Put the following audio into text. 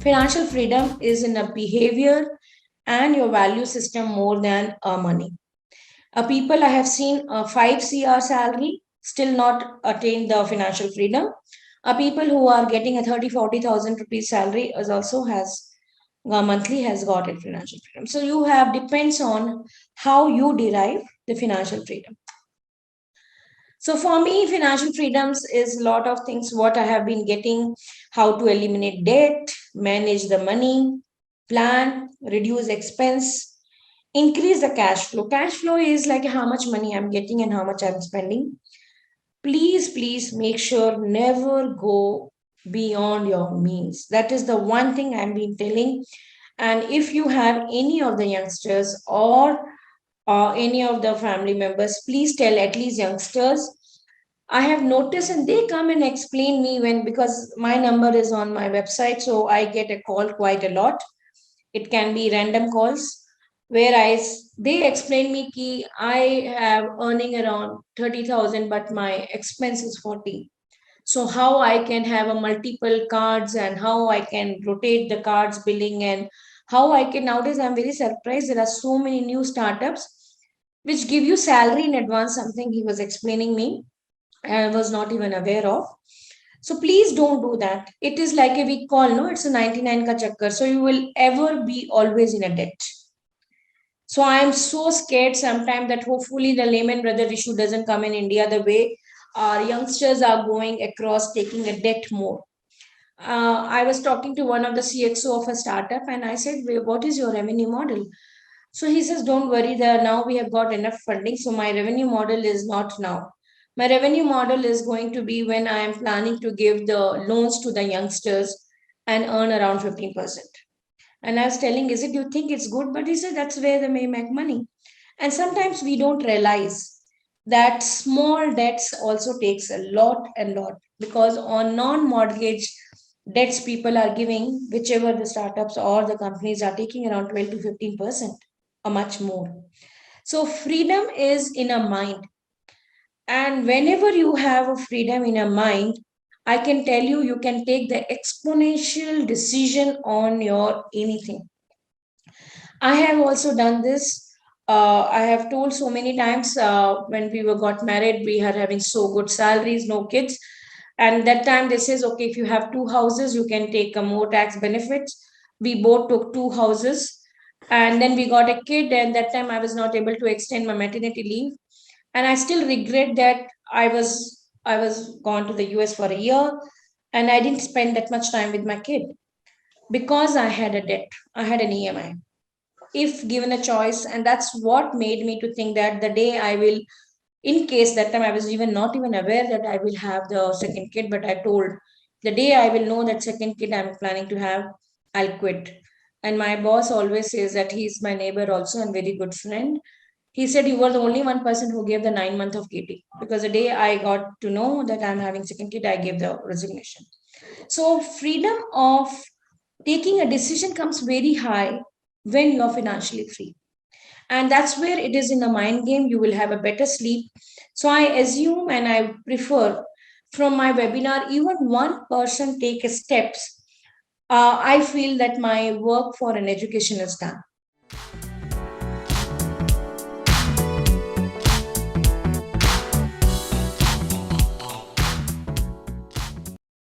Financial freedom is in a behavior and your value system more than money. People I have seen 5 CR salary still not attain the financial freedom. People who are getting a 30-40,000 rupees salary is also has monthly has got it financial freedom. So you have depends on how you derive the financial freedom. So for me, financial freedoms is a lot of things what I have been getting, how to eliminate debt, manage the money, plan, reduce expense, increase the cash flow. Cash flow is like how much money I'm getting and how much I'm spending. Please make sure never go beyond your means. That is the one thing I've been telling. And if you have any of the youngsters or any of the family members, please tell at least youngsters. I have noticed, and they come and explain me when because my number is on my website, so I get a call quite a lot. It can be random calls where they explain me ki I have earning around 30,000, but my expense is 40. So how I can have a multiple cards and how I can rotate the cards billing and how I can nowadays I'm very surprised there are so many new startups which give you salary in advance, something he was explaining me I was not even aware of. So please don't do that. It is like a weak call, no? It's a 99 ka chakkar. So you will ever be always in a debt. So I am so scared sometimes that hopefully the Lehman Brothers issue doesn't come in India the way our youngsters are going across taking a debt more. I was talking to one of the CXO of a startup and I said, what is your revenue model? So he says, don't worry, there now we have got enough funding. So my revenue model is not now. My revenue model is going to be when I am planning to give the loans to the youngsters and earn around 15%. And I was telling, is it you think it's good? But he said that's where they may make money. And sometimes we don't realize that small debts also takes a lot and lot because on non-mortgage debts people are giving, whichever the startups or the companies are taking around 12 to 15% or much more. So freedom is in a mind. And whenever you have a freedom in a mind, I can tell you, you can take the exponential decision on your anything. I have also done this. I have told so many times when we were got married, we are having so good salaries, no kids. And that time they says, okay, if you have two houses, you can take a more tax benefits. We both took two houses. And then we got a kid. And that time I was not able to extend my maternity leave. And I still regret that I was gone to the US for a year and I didn't spend that much time with my kid because I had a debt. I had an EMI if given a choice, and that's what made me to think that the day I will, in case that time I was even not even aware that I will have the second kid, but I told the day I will know that second kid I'm planning to have, I'll quit. And my boss always says that he's my neighbor also and very good friend. He said you were the only one person who gave the 9 month of KT because the day I got to know that I'm having second kid, I gave the resignation. So freedom of taking a decision comes very high when you are financially free. And that's where it is in a mind game, you will have a better sleep. So I assume and I prefer from my webinar, even one person take a steps. I feel that my work for an education is done.